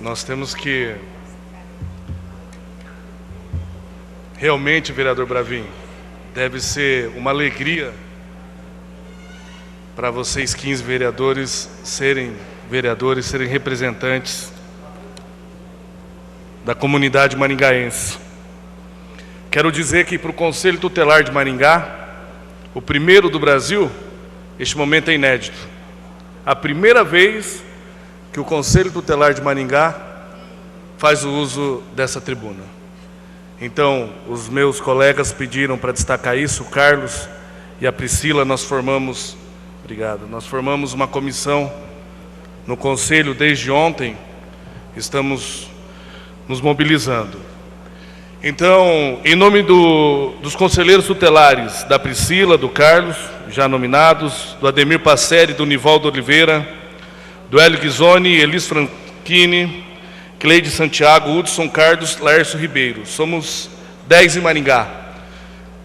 Nós temos que realmente, vereador Bravin, deve ser uma alegria para vocês 15 vereadores, serem representantes da comunidade maringaense. Quero dizer que para o Conselho Tutelar de Maringá, o primeiro do Brasil, este momento é inédito. A primeira vez que o Conselho Tutelar de Maringá faz o uso dessa tribuna. Então, os meus colegas pediram para destacar isso, o Carlos e a Priscila, nós formamos uma comissão no Conselho desde ontem, estamos nos mobilizando. Então, em nome dos conselheiros tutelares, da Priscila, do Carlos, já nominados, do Ademir Passeri, do Nivaldo Oliveira, do Hélio Ghisoni, Elis Franchini, Cleide Santiago, Hudson Carlos, Laércio Ribeiro. Somos 10 em Maringá.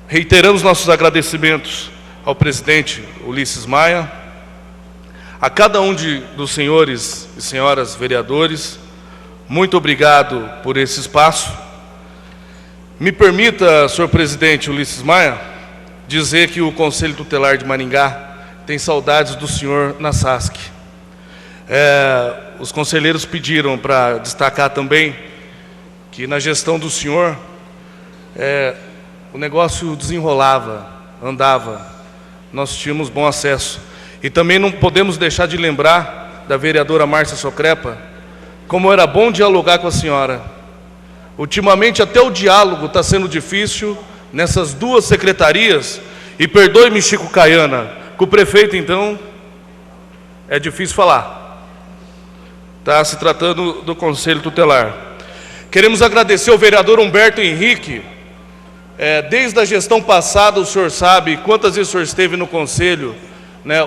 Reiteramos nossos agradecimentos ao presidente Ulisses Maia, a cada um dos senhores e senhoras vereadores. Muito obrigado por esse espaço. Me permita, senhor presidente Ulisses Maia, dizer que o Conselho Tutelar de Maringá tem saudades do senhor na SASC. Os conselheiros pediram para destacar também que na gestão do senhor o negócio desenrolava, andava, nós tínhamos bom acesso. E também não podemos deixar de lembrar da vereadora Márcia Socrepa, como era bom dialogar com a senhora. Ultimamente até o diálogo está sendo difícil nessas duas secretarias, e perdoe-me, Chico Caiana, com o prefeito então é difícil falar. Está se tratando do Conselho Tutelar. Queremos agradecer ao vereador Humberto Henrique. Desde a gestão passada, o senhor sabe quantas vezes o senhor esteve no Conselho,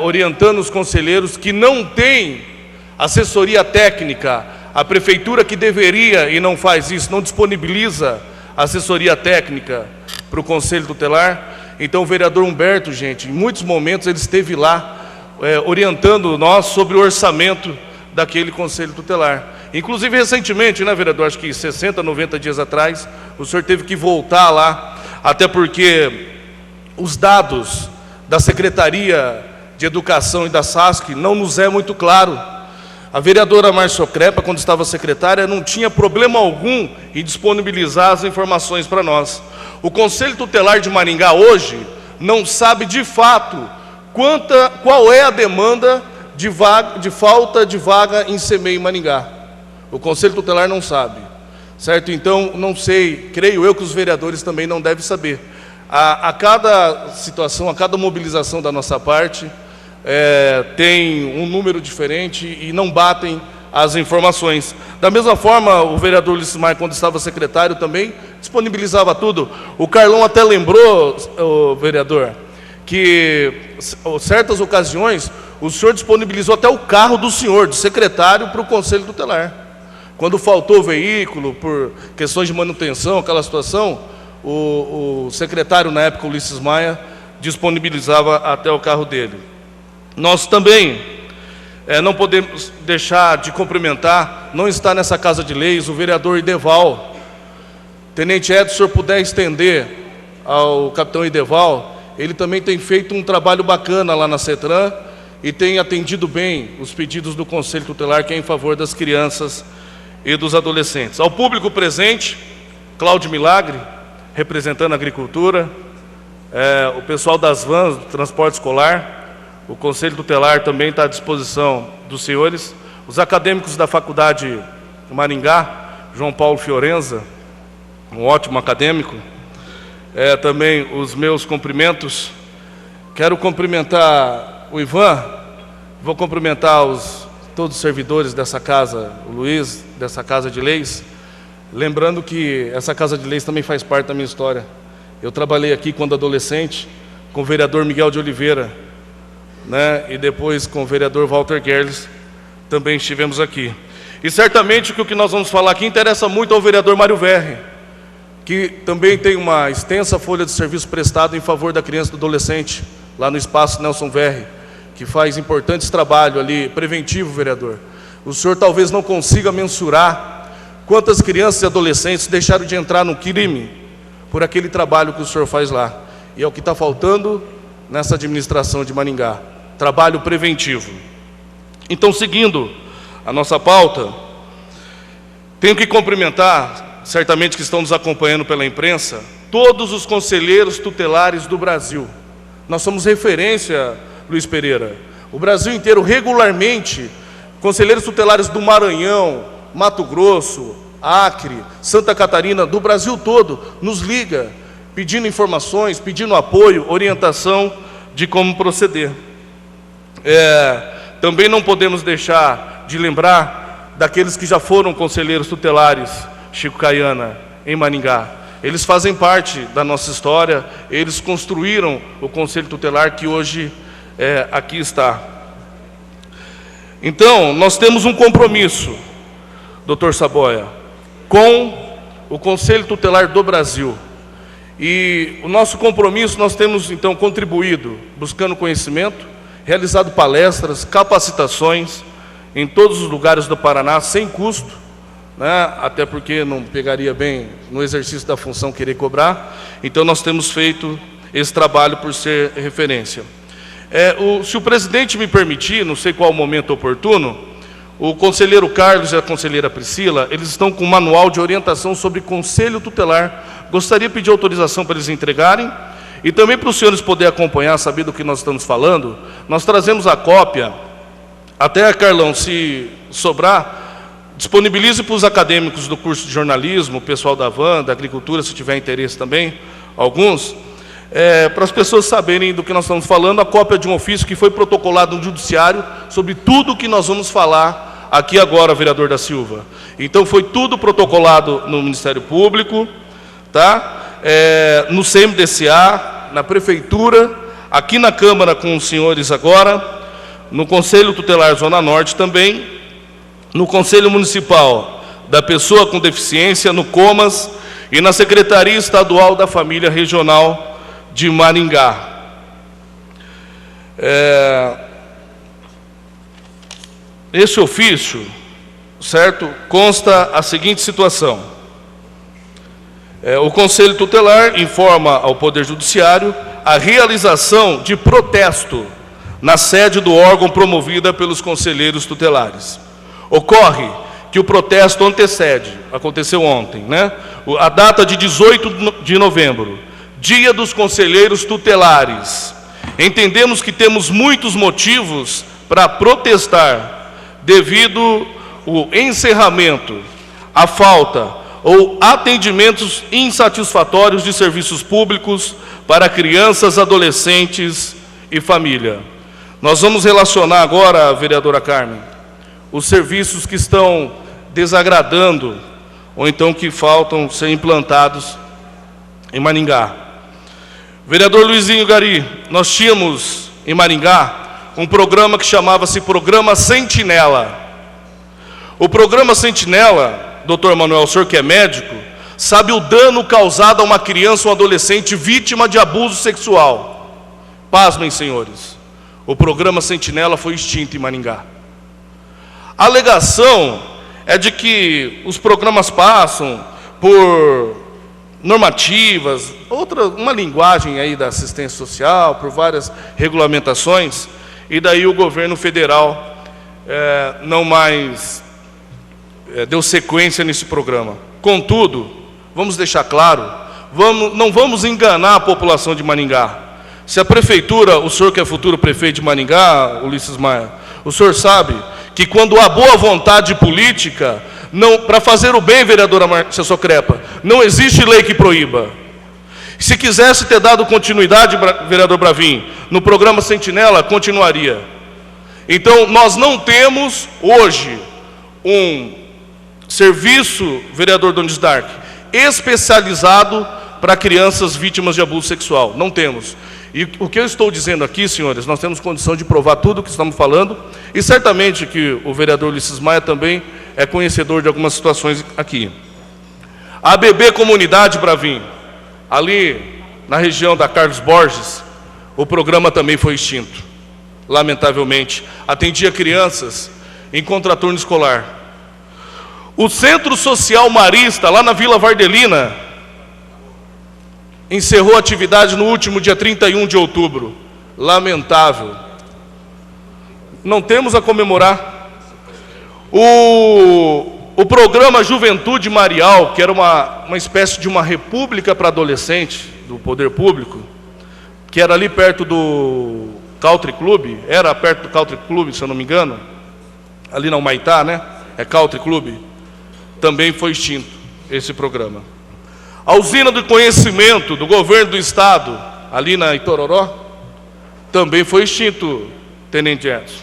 orientando os conselheiros que não tem assessoria técnica. A prefeitura que deveria e não faz isso, não disponibiliza assessoria técnica para o Conselho Tutelar. Então o vereador Humberto, gente, em muitos momentos ele esteve lá orientando nós sobre o orçamento daquele Conselho Tutelar. Inclusive recentemente, vereador, acho que 60, 90 dias atrás, o senhor teve que voltar lá, até porque os dados da Secretaria de Educação e da SASC não nos é muito claro. A vereadora Márcia Crepa, quando estava secretária, não tinha problema algum em disponibilizar as informações para nós. O Conselho Tutelar de Maringá hoje não sabe de fato qual é a demanda de falta de vaga em CMEI em Maringá. O Conselho Tutelar não sabe, certo? Então, não sei, creio eu que os vereadores também não devem saber. A cada situação, a cada mobilização da nossa parte, tem um número diferente e não batem as informações. Da mesma forma, o vereador Ulisses Maia, quando estava secretário, também disponibilizava tudo. O Carlão até lembrou, o vereador, que em certas ocasiões o senhor disponibilizou até o carro do senhor, do secretário, para o Conselho Tutelar. Quando faltou o veículo, por questões de manutenção, aquela situação, o secretário, na época, Ulisses Maia, disponibilizava até o carro dele. Nós também não podemos deixar de cumprimentar, não está nessa Casa de Leis, o vereador Ideval. Tenente Edson, se o senhor puder estender ao capitão Ideval, ele também tem feito um trabalho bacana lá na CETRAN e tem atendido bem os pedidos do Conselho Tutelar, que é em favor das crianças e dos adolescentes. Ao público presente, Cláudio Milagre, representando a agricultura, o pessoal das vans, do transporte escolar, o Conselho Tutelar também está à disposição dos senhores, os acadêmicos da Faculdade Maringá, João Paulo Fiorenza, um ótimo acadêmico, também os meus cumprimentos. Quero cumprimentar o Ivan, vou cumprimentar todos os servidores dessa casa, o Luiz, dessa Casa de Leis, lembrando que essa Casa de Leis também faz parte da minha história. Eu trabalhei aqui quando adolescente com o vereador Miguel de Oliveira, e depois com o vereador Walter Gerles, também estivemos aqui. E certamente que o que nós vamos falar aqui interessa muito ao vereador Mário Verri, que também tem uma extensa folha de serviço prestado em favor da criança e do adolescente, lá no espaço Nelson Verri, que faz importantes trabalho ali, preventivo, vereador. O senhor talvez não consiga mensurar quantas crianças e adolescentes deixaram de entrar no crime por aquele trabalho que o senhor faz lá. E é o que está faltando nessa administração de Maringá, trabalho preventivo. Então, seguindo a nossa pauta, tenho que cumprimentar, certamente que estão nos acompanhando pela imprensa, todos os conselheiros tutelares do Brasil. Nós somos referência, Luiz Pereira. O Brasil inteiro, regularmente, conselheiros tutelares do Maranhão, Mato Grosso, Acre, Santa Catarina, do Brasil todo, nos liga, pedindo informações, pedindo apoio, orientação de como proceder. Também não podemos deixar de lembrar daqueles que já foram conselheiros tutelares, Chico Caiana, em Maringá. Eles fazem parte da nossa história, eles construíram o Conselho Tutelar que hoje aqui está. Então, nós temos um compromisso, doutor Saboia, com o Conselho Tutelar do Brasil. E o nosso compromisso, nós temos então contribuído, buscando conhecimento, realizado palestras, capacitações em todos os lugares do Paraná, sem custo, né? Até porque não pegaria bem no exercício da função querer cobrar. Então nós temos feito esse trabalho por ser referência. Se o presidente me permitir, não sei qual o momento oportuno, o conselheiro Carlos e a conselheira Priscila, eles estão com um manual de orientação sobre Conselho Tutelar. Gostaria de pedir autorização para eles entregarem, e também para os senhores poderem acompanhar, saber do que nós estamos falando. Nós trazemos a cópia, até, Carlão, se sobrar, disponibilize para os acadêmicos do curso de jornalismo, o pessoal da VAN, da agricultura, se tiver interesse também, alguns, para as pessoas saberem do que nós estamos falando, a cópia de um ofício que foi protocolado no judiciário sobre tudo o que nós vamos falar aqui agora, vereador da Silva. Então foi tudo protocolado no Ministério Público, tá? No CMDCA, na Prefeitura, aqui na Câmara com os senhores agora, no Conselho Tutelar Zona Norte também, no Conselho Municipal da Pessoa com Deficiência, no COMAS, e na Secretaria Estadual da Família Regional de Maringá. Esse ofício, certo, consta a seguinte situação. O Conselho Tutelar informa ao Poder Judiciário a realização de protesto na sede do órgão promovida pelos conselheiros tutelares. Ocorre que o protesto antecede, aconteceu ontem, né? A data de 18 de novembro, Dia dos Conselheiros Tutelares. Entendemos que temos muitos motivos para protestar, devido ao encerramento, a falta ou atendimentos insatisfatórios de serviços públicos para crianças, adolescentes e família. Nós vamos relacionar agora, vereadora Carmen, os serviços que estão desagradando, ou então que faltam ser implantados em Maringá. Vereador Luizinho Gari, nós tínhamos em Maringá um programa que chamava-se Programa Sentinela. O Programa Sentinela, doutor Manuel, o senhor que é médico, sabe o dano causado a uma criança ou um adolescente vítima de abuso sexual. Pasmem, senhores, o Programa Sentinela foi extinto em Maringá. A alegação é de que os programas passam por normativas, uma linguagem aí da assistência social, por várias regulamentações, e daí o governo federal não mais deu sequência nesse programa. Contudo, vamos deixar claro, não vamos enganar a população de Maringá. Se a prefeitura, o senhor que é futuro prefeito de Maringá, Ulisses Maia, o senhor sabe que quando há boa vontade política, para fazer o bem, vereadora Márcia Socrepa, não existe lei que proíba. Se quisesse ter dado continuidade, vereador Bravin, no programa Sentinela, continuaria. Então, nós não temos hoje um serviço, vereador Donis Dark, especializado para crianças vítimas de abuso sexual. Não temos. E o que eu estou dizendo aqui, senhores, nós temos condição de provar tudo o que estamos falando, e certamente que o vereador Ulisses Maia também é conhecedor de algumas situações aqui. A ABB Comunidade, Bravin, ali na região da Carlos Borges, o programa também foi extinto, lamentavelmente. Atendia crianças em contraturno escolar. O Centro Social Marista, lá na Vila Vardelina, encerrou a atividade no último dia 31 de outubro. Lamentável. Não temos a comemorar. O programa Juventude Marial, que era uma espécie de uma república para adolescente do poder público, que era ali perto do Country Club, era perto do Country Club, se eu não me engano, ali na Humaitá, né? É Country Club. Também foi extinto esse programa. A usina do conhecimento do governo do estado, ali na Itororó, também foi extinto, Tenente Edson.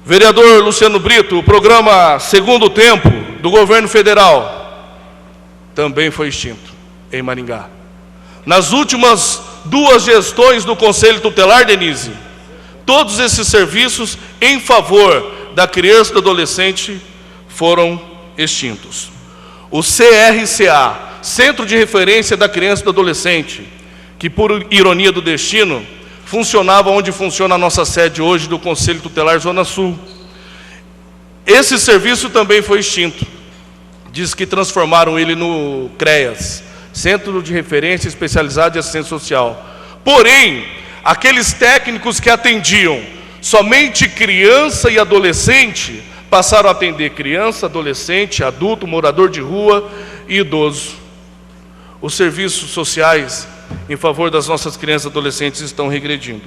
Vereador Luciano Brito, o programa Segundo Tempo do governo federal também foi extinto em Maringá. Nas últimas 2 gestões do Conselho Tutelar, Denise, todos esses serviços em favor da criança e do adolescente foram extintos. O CRCA, Centro de Referência da Criança e do Adolescente, que por ironia do destino, funcionava onde funciona a nossa sede hoje do Conselho Tutelar Zona Sul. Esse serviço também foi extinto. Diz que transformaram ele no CREAS, Centro de Referência Especializado de Assistência Social. Porém, aqueles técnicos que atendiam somente criança e adolescente, passaram a atender criança, adolescente, adulto, morador de rua e idoso. Os serviços sociais em favor das nossas crianças e adolescentes estão regredindo.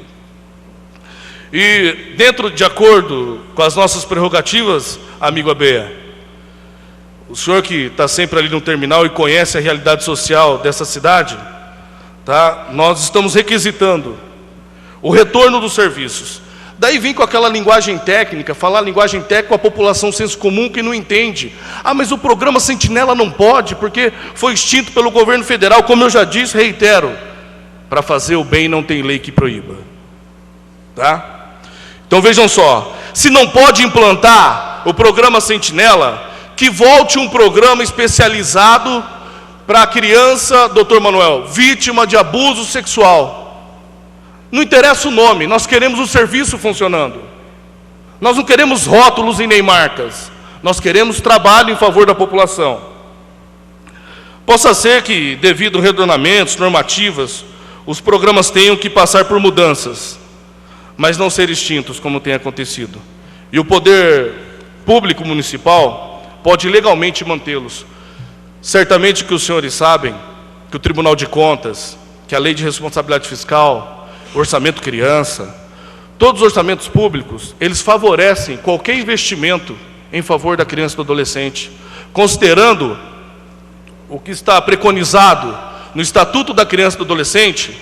E de acordo com as nossas prerrogativas, amigo Abeia, o senhor que está sempre ali no terminal e conhece a realidade social dessa cidade, tá? Nós estamos requisitando o retorno dos serviços. Daí vem com aquela linguagem técnica, falar linguagem técnica com a população senso comum que não entende. Ah, mas o programa Sentinela não pode, porque foi extinto pelo governo federal. Como eu já disse, reitero, para fazer o bem não tem lei que proíba. Tá? Então vejam só, se não pode implantar o programa Sentinela, que volte um programa especializado para a criança, doutor Manuel, vítima de abuso sexual. Não interessa o nome, nós queremos o serviço funcionando. Nós não queremos rótulos e nem marcas. Nós queremos trabalho em favor da população. Possa ser que, devido a reordenamentos, normativas, os programas tenham que passar por mudanças, mas não ser extintos, como tem acontecido. E o poder público municipal pode legalmente mantê-los. Certamente que os senhores sabem que o Tribunal de Contas, que a Lei de Responsabilidade Fiscal, orçamento criança, todos os orçamentos públicos, eles favorecem qualquer investimento em favor da criança e do adolescente, considerando o que está preconizado no Estatuto da Criança e do Adolescente.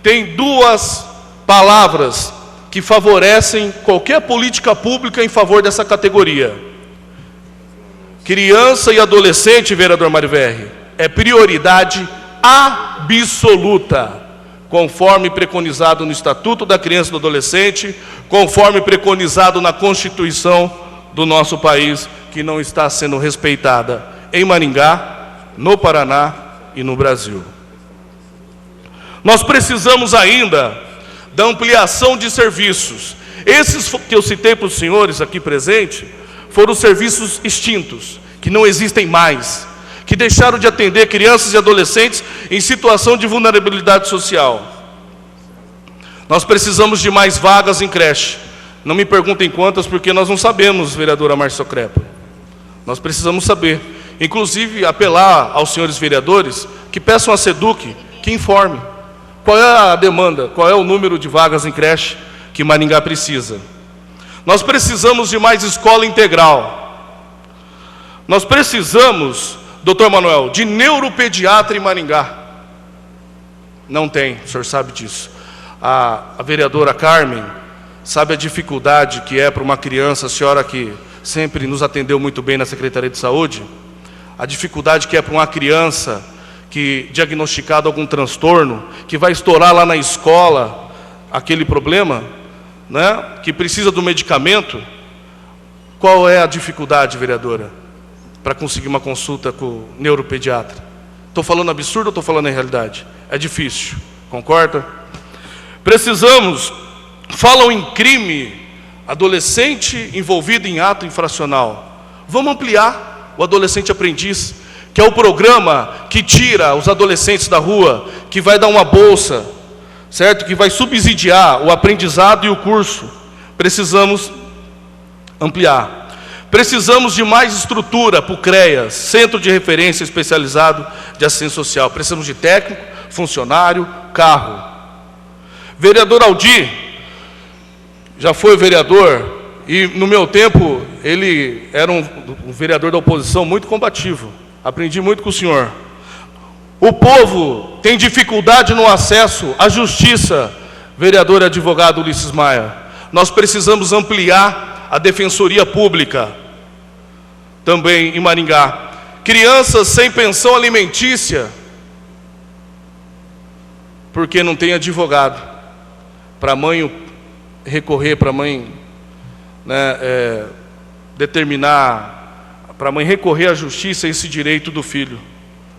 Tem 2 palavras que favorecem qualquer política pública em favor dessa categoria. Criança e adolescente, vereador Mariverri, é prioridade absoluta, conforme preconizado no Estatuto da Criança e do Adolescente, conforme preconizado na Constituição do nosso país, que não está sendo respeitada em Maringá, no Paraná e no Brasil. Nós precisamos ainda da ampliação de serviços. Esses que eu citei para os senhores aqui presentes, foram serviços extintos, que não existem mais, que deixaram de atender crianças e adolescentes em situação de vulnerabilidade social. Nós precisamos de mais vagas em creche. Não me perguntem quantas, porque nós não sabemos, vereadora Márcia Crepa. Nós precisamos saber. Inclusive, apelar aos senhores vereadores que peçam à SEDUC que informe qual é a demanda, qual é o número de vagas em creche que Maringá precisa. Nós precisamos de mais escola integral. Nós precisamos, doutor Manuel, de neuropediatra em Maringá. Não tem, o senhor sabe disso. A vereadora Carmen sabe a dificuldade que é para uma criança, a senhora que sempre nos atendeu muito bem na Secretaria de Saúde, a dificuldade que é para uma criança que diagnosticado algum transtorno, que vai estourar lá na escola aquele problema, né, que precisa do medicamento. Qual é a dificuldade, vereadora, para conseguir uma consulta com o neuropediatra? Estou falando absurdo ou estou falando em realidade? É difícil, concorda? Precisamos, falam em crime adolescente envolvido em ato infracional. Vamos ampliar o adolescente aprendiz, que é o programa que tira os adolescentes da rua, que vai dar uma bolsa, certo? Que vai subsidiar o aprendizado e o curso. Precisamos ampliar. Precisamos de mais estrutura para o CREAS, Centro de Referência Especializado de Assistência Social. Precisamos de técnico, funcionário, carro. Vereador Aldir, já foi vereador, e no meu tempo ele era um vereador da oposição muito combativo. Aprendi muito com o senhor. O povo tem dificuldade no acesso à justiça, vereador e advogado Ulisses Maia. Nós precisamos ampliar a defensoria pública, também em Maringá. Crianças sem pensão alimentícia, porque não tem advogado, para a mãe recorrer, para a mãe determinar, para a mãe recorrer à justiça esse direito do filho.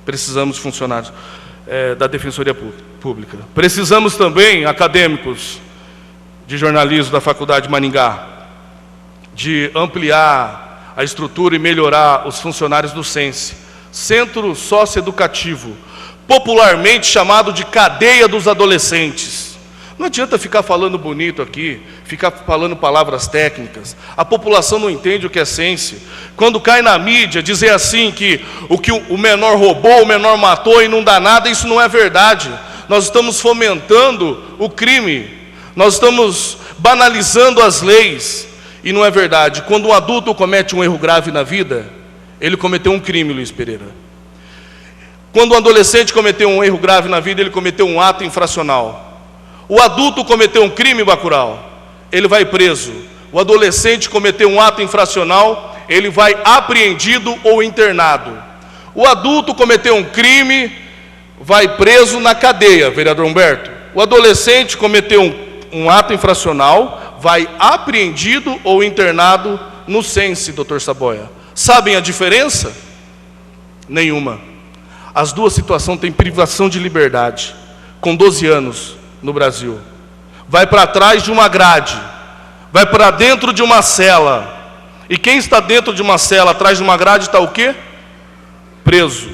Precisamos de funcionários da defensoria pública. Precisamos também acadêmicos de jornalismo da Faculdade de Maringá, de ampliar a estrutura e melhorar os funcionários do SENSE, Centro Socioeducativo, popularmente chamado de cadeia dos adolescentes. Não adianta ficar falando bonito aqui, ficar falando palavras técnicas. A população não entende o que é SENSE. Quando cai na mídia dizer assim que o menor roubou, o menor matou e não dá nada, isso não é verdade. Nós estamos fomentando o crime, nós estamos banalizando as leis. E não é verdade. Quando um adulto comete um erro grave na vida, ele cometeu um crime, Luiz Pereira. Quando um adolescente cometeu um erro grave na vida, ele cometeu um ato infracional. O adulto cometeu um crime, Bacurau, ele vai preso. O adolescente cometeu um ato infracional, ele vai apreendido ou internado. O adulto cometeu um crime, vai preso na cadeia, vereador Humberto. O adolescente cometeu um ato infracional, vai apreendido ou internado no SENSE, doutor Saboia. Sabem a diferença? Nenhuma. As duas situações têm privação de liberdade, com 12 anos no Brasil. Vai para trás de uma grade, vai para dentro de uma cela. E quem está dentro de uma cela, atrás de uma grade, está o quê? Preso.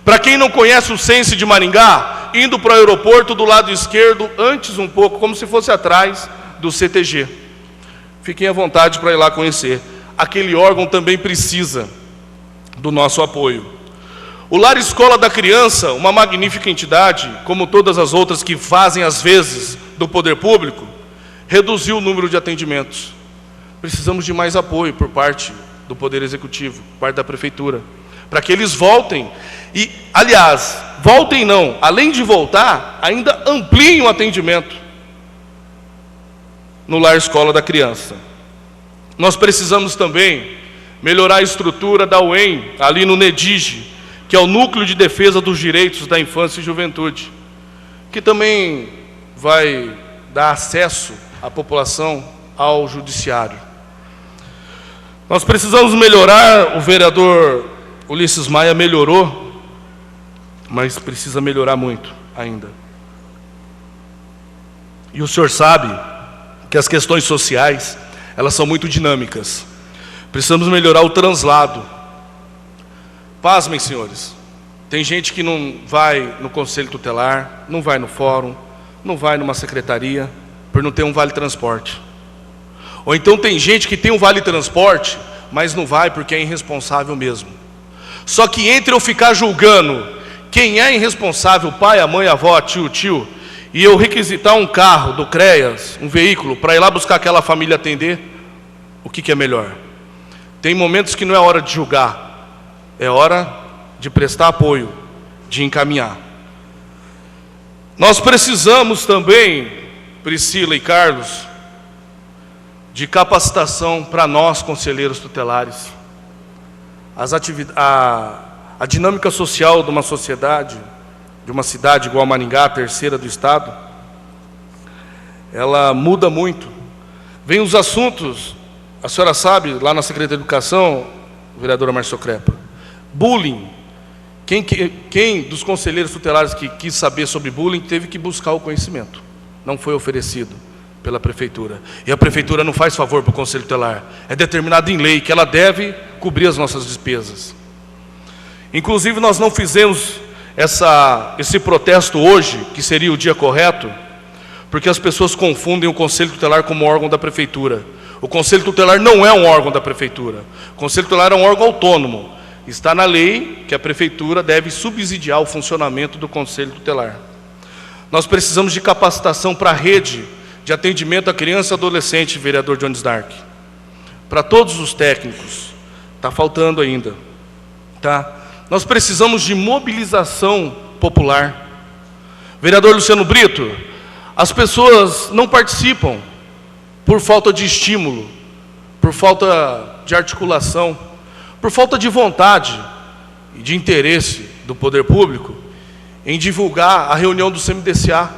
Para quem não conhece o SENSE de Maringá, indo para o aeroporto do lado esquerdo, antes um pouco, como se fosse atrás do CTG. Fiquem à vontade para ir lá conhecer. Aquele órgão também precisa do nosso apoio. O Lar Escola da Criança, uma magnífica entidade, como todas as outras que fazem às vezes do poder público, reduziu o número de atendimentos. Precisamos de mais apoio por parte do Poder Executivo, por parte da Prefeitura, para que eles voltem e, aliás, voltem não, além de voltar, ainda ampliem o atendimento no Lar Escola da Criança. Nós precisamos também melhorar a estrutura da UEM, ali no NEDIGE, que é o Núcleo de Defesa dos Direitos da Infância e Juventude, que também vai dar acesso à população ao judiciário. Nós precisamos melhorar, o vereador Ulisses Maia melhorou, mas precisa melhorar muito ainda. E o senhor sabe que as questões sociais, elas são muito dinâmicas. Precisamos melhorar o translado. Pasmem, senhores. Tem gente que não vai no conselho tutelar, não vai no fórum, não vai numa secretaria, por não ter um vale-transporte. Ou então tem gente que tem um vale-transporte, mas não vai porque é irresponsável mesmo. Só que entre eu ficar julgando quem é irresponsável, o pai, a mãe, a avó, tio, e eu requisitar um carro do CREAS, um veículo, para ir lá buscar aquela família atender, o que é melhor? Tem momentos que não é hora de julgar, é hora de prestar apoio, de encaminhar. Nós precisamos também, Priscila e Carlos, de capacitação para nós, conselheiros tutelares. A dinâmica social de uma sociedade, de uma cidade igual a Maringá, a terceira do estado, ela muda muito. Vem os assuntos, a senhora sabe, lá na Secretaria de Educação, vereadora Marcio Crepa, bullying. Quem dos conselheiros tutelares que quis saber sobre bullying teve que buscar o conhecimento. Não foi oferecido. pela Prefeitura. E a Prefeitura não faz favor para o Conselho Tutelar. É determinado em lei que ela deve cobrir as nossas despesas. Inclusive, nós não fizemos esse protesto hoje, que seria o dia correto, porque as pessoas confundem o Conselho Tutelar como órgão da Prefeitura. O Conselho Tutelar não é um órgão da Prefeitura. O Conselho Tutelar é um órgão autônomo. Está na lei que a Prefeitura deve subsidiar o funcionamento do Conselho Tutelar. Nós precisamos de capacitação para a rede de atendimento à criança e adolescente, vereador Jones Dark. Para todos os técnicos. Está faltando ainda. Tá? Nós precisamos de mobilização popular. Vereador Luciano Brito, as pessoas não participam por falta de estímulo, por falta de articulação, por falta de vontade e de interesse do poder público em divulgar a reunião do CMDCA,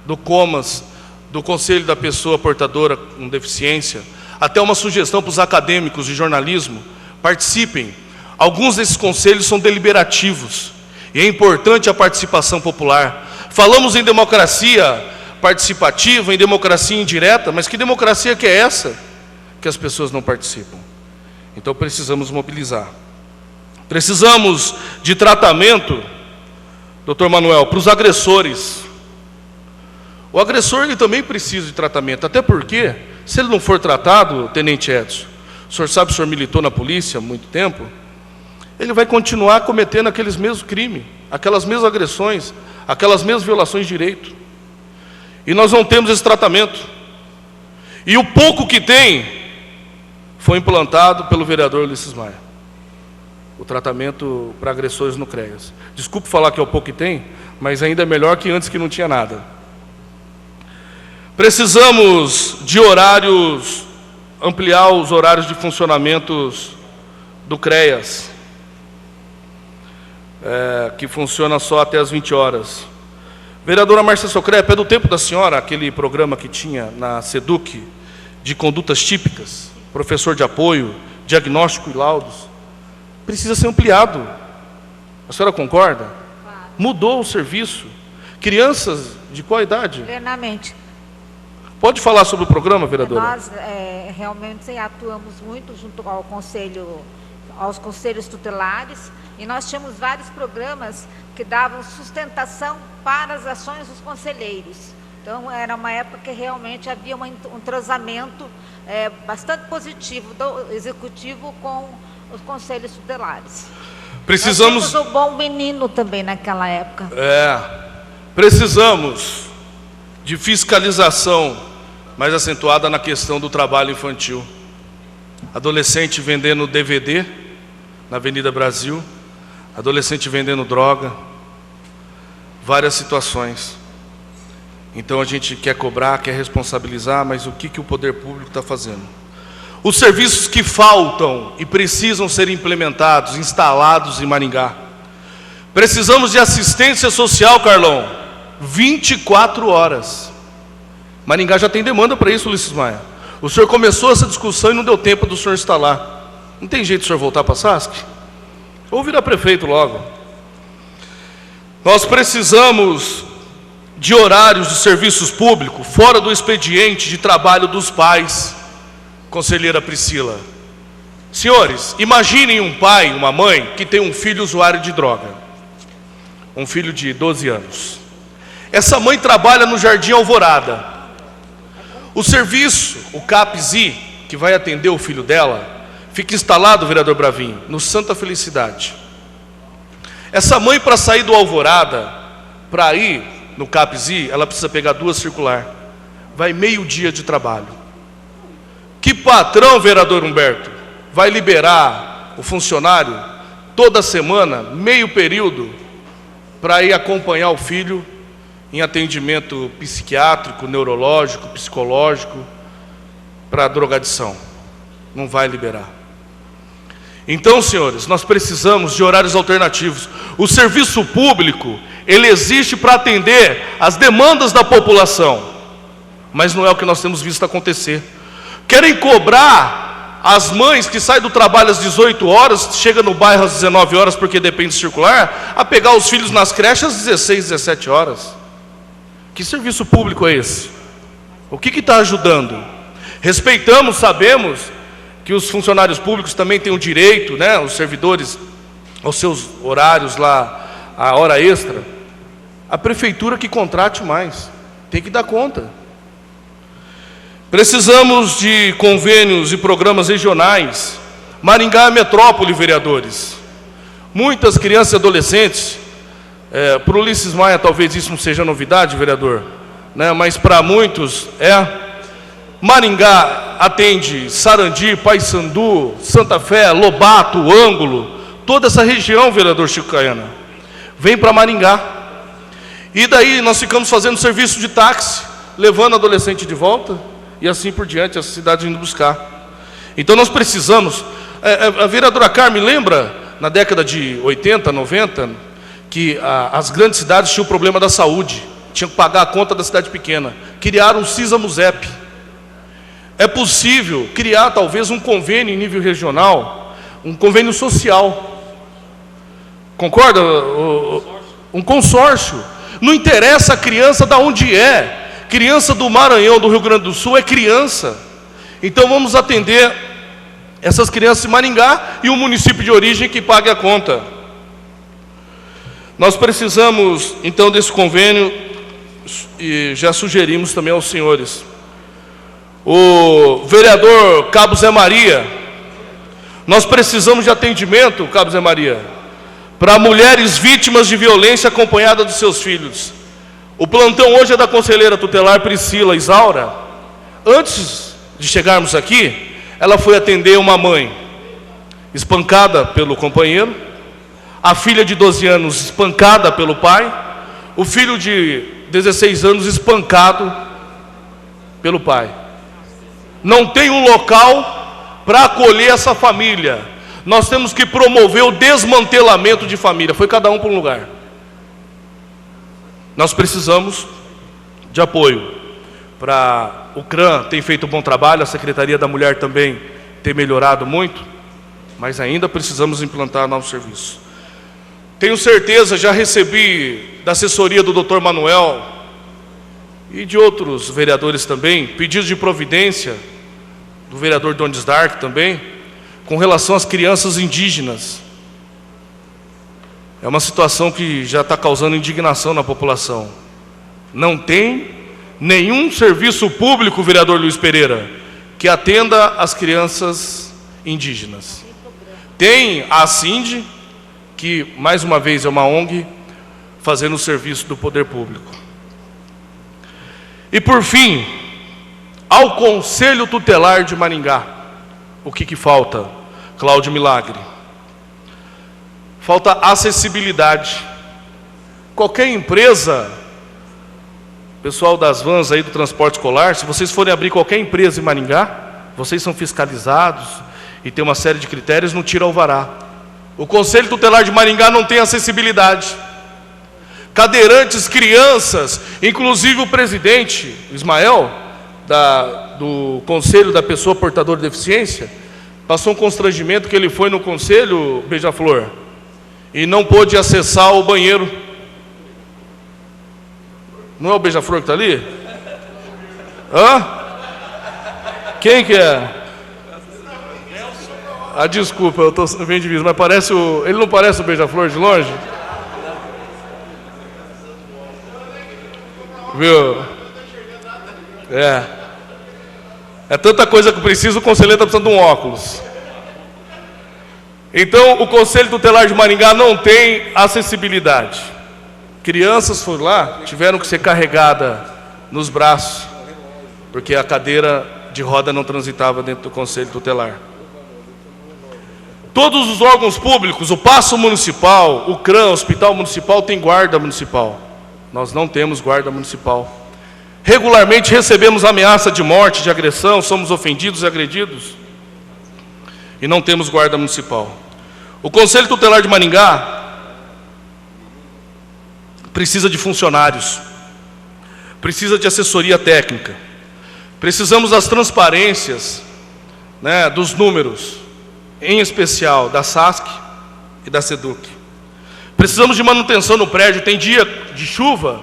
do COMAS, do Conselho da Pessoa Portadora com Deficiência, até uma sugestão para os acadêmicos de jornalismo, participem. Alguns desses conselhos são deliberativos, e é importante a participação popular. Falamos em democracia participativa, em democracia indireta, mas que democracia que é essa que as pessoas não participam? Então precisamos mobilizar. Precisamos de tratamento, doutor Manuel, para os agressores. O agressor ele também precisa de tratamento, até porque, se ele não for tratado, tenente Edson, o senhor sabe, o senhor militou na polícia há muito tempo, ele vai continuar cometendo aqueles mesmos crimes, aquelas mesmas agressões, aquelas mesmas violações de direito. E nós não temos esse tratamento. E o pouco que tem foi implantado pelo vereador Ulisses Maia. O tratamento para agressores no CREAS. Desculpe falar que é o pouco que tem, mas ainda é melhor que antes que não tinha nada. Precisamos de horários, ampliar os horários de funcionamentos do CREAS, que funciona só até as 20 horas. Vereadora Márcia Socrepa, é do tempo da senhora aquele programa que tinha na SEDUC, de condutas típicas, professor de apoio, diagnóstico e laudos? Precisa ser ampliado. A senhora concorda? Claro. Mudou o serviço. Crianças de qual idade? Plenamente. Pode falar sobre o programa, vereadora? Nós realmente atuamos muito junto ao aos conselhos tutelares, e nós tínhamos vários programas que davam sustentação para as ações dos conselheiros. Então, era uma época que realmente havia um entrosamento bastante positivo do executivo com os conselhos tutelares. Precisamos... Nós tínhamos o Bom Menino também naquela época. Precisamos de fiscalização mais acentuada na questão do trabalho infantil. Adolescente vendendo DVD na Avenida Brasil, adolescente vendendo droga, várias situações. Então a gente quer cobrar, quer responsabilizar, mas o que o poder público está fazendo? Os serviços que faltam e precisam ser implementados, instalados em Maringá. Precisamos de assistência social, Carlão, 24 horas. Maringá já tem demanda para isso, Ulisses Maia. O senhor começou essa discussão e não deu tempo do senhor instalar. Não tem jeito do senhor voltar para a SASC? Ou virar prefeito logo. Nós precisamos de horários de serviços públicos fora do expediente de trabalho dos pais, conselheira Priscila. Senhores, imaginem um pai, uma mãe que tem um filho usuário de droga, um filho de 12 anos. Essa mãe trabalha no Jardim Alvorada. O serviço, o CAPSI, que vai atender o filho dela, fica instalado, vereador Bravinho, no Santa Felicidade. Essa mãe, para sair do Alvorada, para ir no CAPSI, ela precisa pegar 2 circular. Vai meio-dia de trabalho. Que patrão, vereador Humberto, vai liberar o funcionário toda semana, meio período, para ir acompanhar o filho em atendimento psiquiátrico, neurológico, psicológico, para drogadição? Não vai liberar. Então, senhores, nós precisamos de horários alternativos. O serviço público, ele existe para atender as demandas da população, mas não é o que nós temos visto acontecer. Querem cobrar as mães que saem do trabalho às 18 horas, chegam no bairro às 19 horas, porque depende circular, a pegar os filhos nas creches às 16, 17 horas. Que serviço público é esse? O que está ajudando? Respeitamos, sabemos que os funcionários públicos também têm o direito, né, os servidores, aos seus horários lá, a hora extra. A prefeitura que contrate mais, tem que dar conta. Precisamos de convênios e programas regionais. Maringá é metrópole, vereadores. Muitas crianças e adolescentes, para o Ulisses Maia talvez isso não seja novidade, vereador, né, mas para muitos Maringá atende Sarandi, Paissandu, Santa Fé, Lobato, Ângulo, toda essa região, vereador Chico Caiana, vem para Maringá. E daí nós ficamos fazendo serviço de táxi, levando adolescente de volta, e assim por diante, essa cidade indo buscar. Então nós precisamos, a vereadora Carmen lembra, na década de 80, 90, que as grandes cidades tinham o problema da saúde, tinham que pagar a conta da cidade pequena, criaram o CISA-MUSEP. É possível criar talvez um convênio em nível regional, um convênio social, concorda? Um consórcio. Não interessa a criança de onde é, criança do Maranhão, do Rio Grande do Sul é criança. Então vamos atender essas crianças em Maringá e o município de origem que pague a conta. Nós precisamos então desse convênio e já sugerimos também aos senhores. O vereador Cabo Zé Maria, nós precisamos de atendimento, Cabo Zé Maria, para mulheres vítimas de violência acompanhadas dos seus filhos. O plantão hoje é da conselheira tutelar Priscila Isaura. Antes de chegarmos aqui, ela foi atender uma mãe espancada pelo companheiro, a filha de 12 anos espancada pelo pai, o filho de 16 anos espancado pelo pai. Não tem um local para acolher essa família. Nós temos que promover o desmantelamento de família. Foi cada um para um lugar. Nós precisamos de apoio. O CRAM tem feito um bom trabalho, a Secretaria da Mulher também tem melhorado muito, mas ainda precisamos implantar novos serviços. Tenho certeza, já recebi da assessoria do Dr. Manuel e de outros vereadores também, pedidos de providência, do vereador Donis Dark também, com relação às crianças indígenas. É uma situação que já está causando indignação na população. Não tem nenhum serviço público, vereador Luiz Pereira, que atenda as crianças indígenas. Tem a CIND, que mais uma vez é uma ONG, fazendo o serviço do poder público. E por fim, ao Conselho Tutelar de Maringá, o que falta, Cláudio Milagre? Falta acessibilidade. Qualquer empresa, pessoal das vans aí do transporte escolar, se vocês forem abrir qualquer empresa em Maringá, vocês são fiscalizados e tem uma série de critérios, não tira alvará. O Conselho Tutelar de Maringá não tem acessibilidade. Cadeirantes, crianças, inclusive o presidente, Ismael, do Conselho da Pessoa Portadora de Deficiência, passou um constrangimento que ele foi no Conselho, Beija-Flor, e não pôde acessar o banheiro. Não é o Beija-Flor que está ali? Hã? Quem que é? Ah, desculpa, eu estou bem de vista, mas parece ele não parece o Beija-Flor de longe? Viu? É tanta coisa que precisa, o conselheiro está precisando de um óculos. Então, o Conselho Tutelar de Maringá não tem acessibilidade. Crianças foram lá, tiveram que ser carregadas nos braços, porque a cadeira de roda não transitava dentro do Conselho Tutelar. Todos os órgãos públicos, o Paço Municipal, o CRAM, o Hospital Municipal, tem guarda municipal. Nós não temos guarda municipal. Regularmente recebemos ameaça de morte, de agressão, somos ofendidos e agredidos. E não temos guarda municipal. O Conselho Tutelar de Maringá precisa de funcionários, precisa de assessoria técnica. Precisamos das transparências, né, dos números, em especial da SASC e da SEDUC. Precisamos de manutenção no prédio. Tem dia de chuva,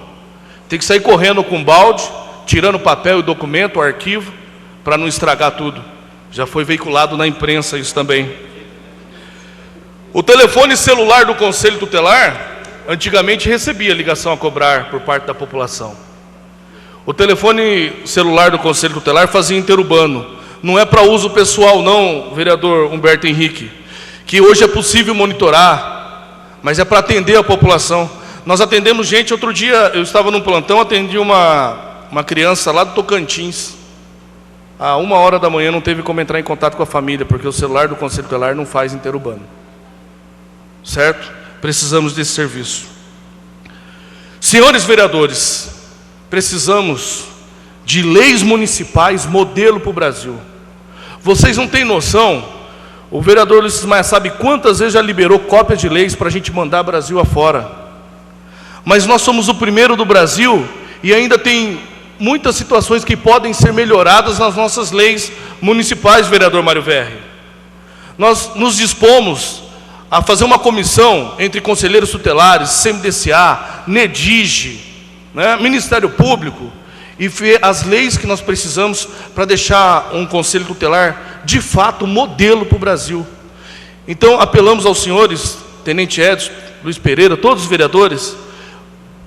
tem que sair correndo com balde, tirando o papel e o documento, o arquivo, para não estragar tudo. Já foi veiculado na imprensa isso também. O telefone celular do Conselho Tutelar, antigamente recebia ligação a cobrar por parte da população. O telefone celular do Conselho Tutelar fazia interurbano. Não é para uso pessoal não, vereador Humberto Henrique, que hoje é possível monitorar, mas é para atender a população. Nós atendemos gente, outro dia eu estava num plantão, atendi uma criança lá do Tocantins. À 1h da manhã não teve como entrar em contato com a família, porque o celular do Conselho Tutelar não faz interurbano. Certo? Precisamos desse serviço. Senhores vereadores, precisamos de leis municipais modelo para o Brasil. Vocês não têm noção, o vereador Ulisses Maia sabe quantas vezes já liberou cópias de leis para a gente mandar Brasil afora. Mas nós somos o primeiro do Brasil e ainda tem muitas situações que podem ser melhoradas nas nossas leis municipais, vereador Mário Verri. Nós nos dispomos a fazer uma comissão entre conselheiros tutelares, CMDCA, NEDIGE, Ministério Público, e ver as leis que nós precisamos para deixar um conselho tutelar, de fato, modelo para o Brasil. Então, apelamos aos senhores, Tenente Edson, Luiz Pereira, todos os vereadores,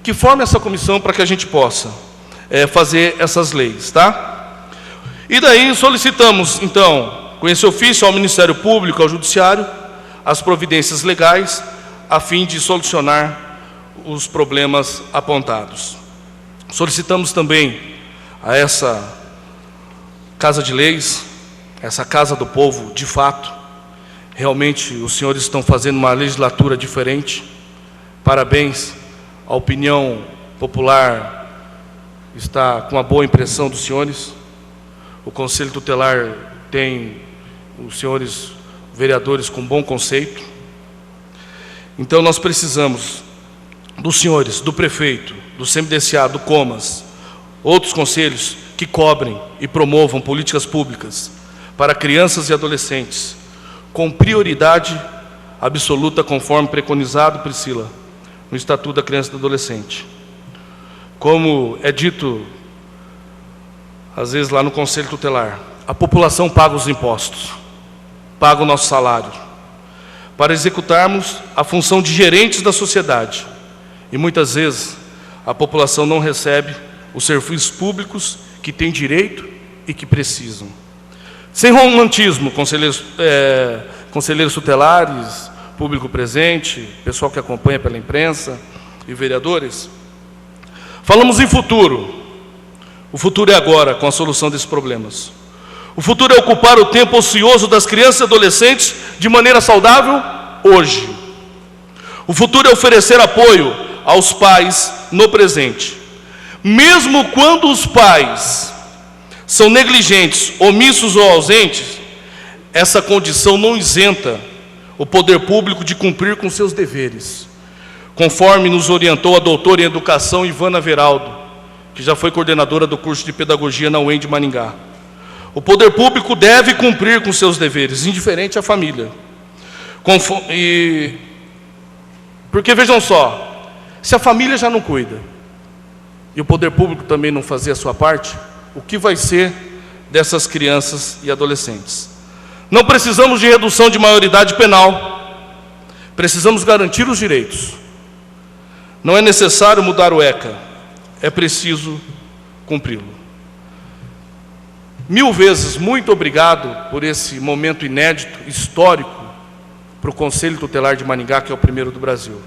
que formem essa comissão para que a gente possa fazer essas leis, tá? E daí solicitamos, então, com esse ofício ao Ministério Público, ao Judiciário, as providências legais, a fim de solucionar os problemas apontados. Solicitamos também a essa Casa de Leis, essa Casa do Povo, de fato, realmente os senhores estão fazendo uma legislatura diferente. Parabéns, a opinião popular está com uma boa impressão dos senhores. O Conselho Tutelar tem os senhores vereadores com bom conceito. Então nós precisamos dos senhores, do prefeito, do CMDCA, do Comas, outros conselhos que cobrem e promovam políticas públicas para crianças e adolescentes, com prioridade absoluta, conforme preconizado, Priscila, no Estatuto da Criança e do Adolescente. Como é dito, às vezes lá no Conselho Tutelar, a população paga os impostos, paga o nosso salário, para executarmos a função de gerentes da sociedade. E muitas vezes a população não recebe os serviços públicos que tem direito e que precisam. Sem romantismo, conselheiros tutelares, público presente, pessoal que acompanha pela imprensa e vereadores, falamos em futuro. O futuro é agora, com a solução desses problemas. O futuro é ocupar o tempo ocioso das crianças e adolescentes de maneira saudável hoje. O futuro é oferecer apoio aos pais no presente. Mesmo quando os pais são negligentes, omissos ou ausentes, essa condição não isenta o poder público de cumprir com seus deveres, conforme nos orientou a doutora em Educação Ivana Veraldo, que já foi coordenadora do curso de Pedagogia na UEM de Maringá. O poder público deve cumprir com seus deveres, indiferente à família. Porque vejam só, se a família já não cuida, e o poder público também não fazer a sua parte, o que vai ser dessas crianças e adolescentes? Não precisamos de redução de maioridade penal, precisamos garantir os direitos. Não é necessário mudar o ECA, é preciso cumpri-lo. 1000 vezes muito obrigado por esse momento inédito, histórico, para o Conselho Tutelar de Maringá, que é o primeiro do Brasil.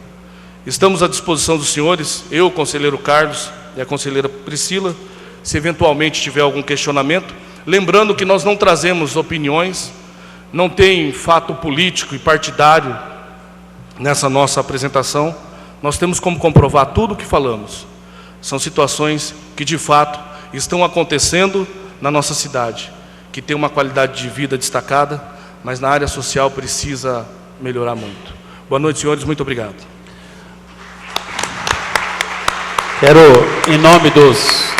Estamos à disposição dos senhores, eu, o conselheiro Carlos e a conselheira Priscila, se eventualmente tiver algum questionamento. Lembrando que nós não trazemos opiniões, não tem fato político e partidário nessa nossa apresentação. Nós temos como comprovar tudo o que falamos. São situações que, de fato, estão acontecendo na nossa cidade, que tem uma qualidade de vida destacada, mas na área social precisa melhorar muito. Boa noite, senhores, muito obrigado. Quero, em nome dos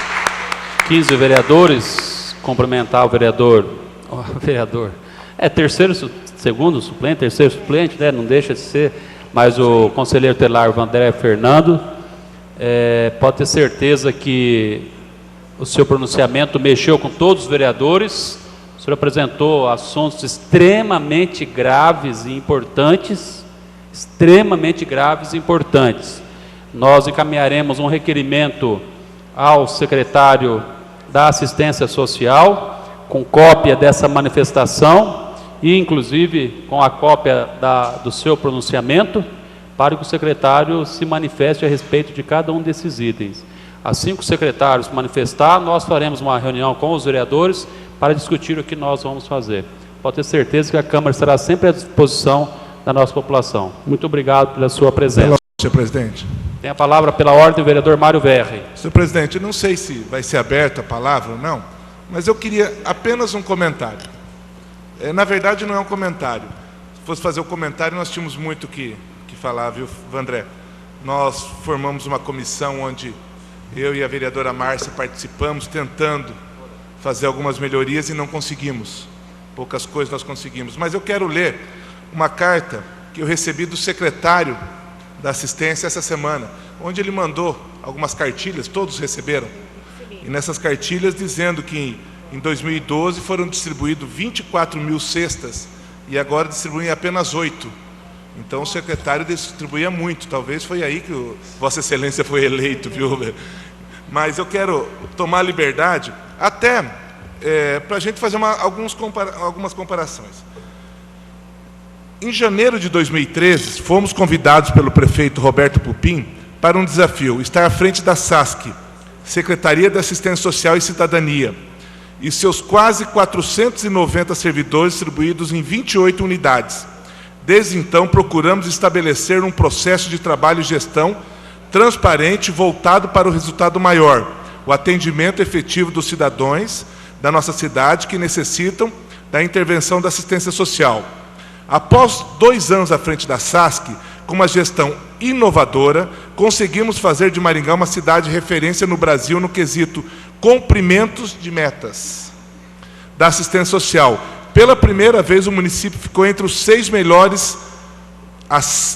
15 vereadores, cumprimentar o vereador, terceiro, segundo suplente, terceiro suplente, né? Não deixa de ser, mas o conselheiro tutelar Vandré Fernando, pode ter certeza que o seu pronunciamento mexeu com todos os vereadores. O senhor apresentou assuntos extremamente graves e importantes, Nós encaminharemos um requerimento ao secretário da Assistência Social, com cópia dessa manifestação e, inclusive, com a cópia do seu pronunciamento, para que o secretário se manifeste a respeito de cada um desses itens. Assim que o secretário se manifestar, nós faremos uma reunião com os vereadores para discutir o que nós vamos fazer. Pode ter certeza que a Câmara estará sempre à disposição da nossa população. Muito obrigado pela sua presença. Senhor presidente. Tem a palavra pela ordem o vereador Mário Verri. Senhor presidente, eu não sei se vai ser aberta a palavra ou não, mas eu queria apenas um comentário. Na verdade, não é um comentário. Se fosse fazer o comentário, nós tínhamos muito que falar, viu, Vandré? Nós formamos uma comissão onde eu e a vereadora Márcia participamos, tentando fazer algumas melhorias e não conseguimos. Poucas coisas nós conseguimos. Mas eu quero ler uma carta que eu recebi do secretário da assistência essa semana, onde ele mandou algumas cartilhas, todos receberam. E nessas cartilhas dizendo que em 2012 foram distribuídos 24 mil cestas e agora distribuem apenas 8. Então o secretário distribuía muito, talvez foi aí que Vossa Excelência foi eleito, viu? Mas eu quero tomar a liberdade, até para a gente fazer algumas comparações. Em janeiro de 2013, fomos convidados pelo prefeito Roberto Pupim para um desafio, estar à frente da SASC, Secretaria de Assistência Social e Cidadania, e seus quase 490 servidores distribuídos em 28 unidades. Desde então, procuramos estabelecer um processo de trabalho e gestão transparente voltado para o resultado maior, o atendimento efetivo dos cidadãos da nossa cidade que necessitam da intervenção da assistência social. Após 2 anos à frente da SASC, com uma gestão inovadora, conseguimos fazer de Maringá uma cidade referência no Brasil no quesito cumprimentos de metas da assistência social. Pela primeira vez, o município ficou entre os 6 melhores,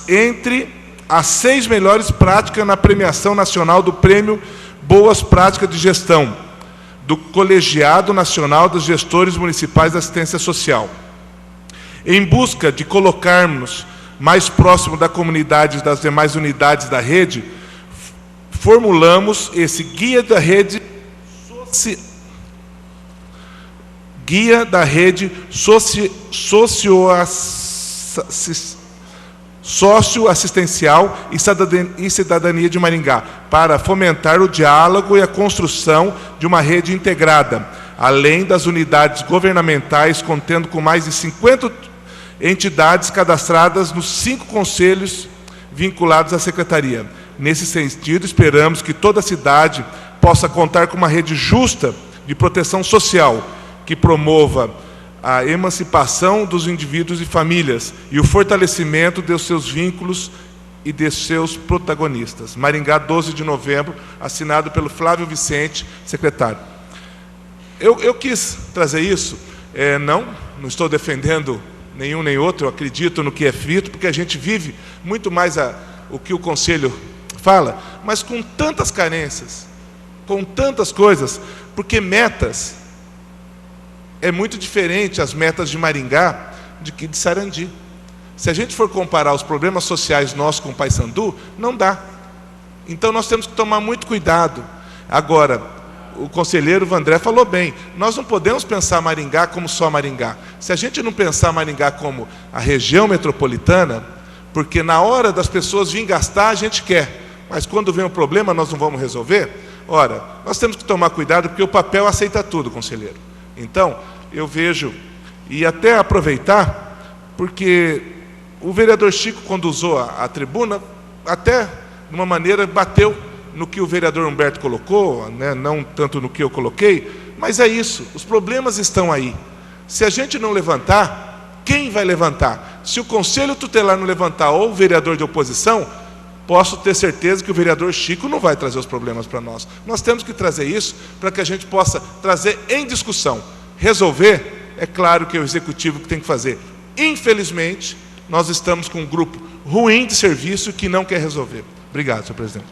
entre as 6 melhores práticas na premiação nacional do Prêmio Boas Práticas de Gestão, do Colegiado Nacional dos Gestores Municipais da Assistência Social. Em busca de colocarmos mais próximo da comunidade e das demais unidades da rede, formulamos esse Guia da Rede socioassistencial e cidadania de Maringá, para fomentar o diálogo e a construção de uma rede integrada, além das unidades governamentais, contendo com mais de 50 entidades cadastradas nos 5 conselhos vinculados à Secretaria. Nesse sentido, esperamos que toda a cidade possa contar com uma rede justa de proteção social, que promova a emancipação dos indivíduos e famílias e o fortalecimento dos seus vínculos e de seus protagonistas. Maringá, 12 de novembro, assinado pelo Flávio Vicente, secretário. Eu quis trazer isso, não estou defendendo nenhum nem outro, eu acredito no que é feito, porque a gente vive muito mais o que o Conselho fala, mas com tantas carências, com tantas coisas, porque metas é muito diferente as metas de Maringá de que de Sarandi. Se a gente for comparar os problemas sociais nossos com o Paysandu, não dá. Então nós temos que tomar muito cuidado. Agora, o conselheiro Vandré falou bem, nós não podemos pensar Maringá como só Maringá. Se a gente não pensar Maringá como a região metropolitana, porque na hora das pessoas virem gastar, a gente quer, mas quando vem um problema, nós não vamos resolver? Ora, nós temos que tomar cuidado, porque o papel aceita tudo, conselheiro. Então, eu vejo, e até aproveitar, porque o vereador Chico, quando usou a tribuna, até de uma maneira bateu no que o vereador Humberto colocou, né, não tanto no que eu coloquei, mas é isso, os problemas estão aí. Se a gente não levantar, quem vai levantar? Se o Conselho Tutelar não levantar, ou o vereador de oposição, posso ter certeza que o vereador Chico não vai trazer os problemas para nós. Nós temos que trazer isso para que a gente possa trazer em discussão. Resolver, é claro que é o executivo que tem que fazer. Infelizmente, nós estamos com um grupo ruim de serviço que não quer resolver. Obrigado, senhor presidente.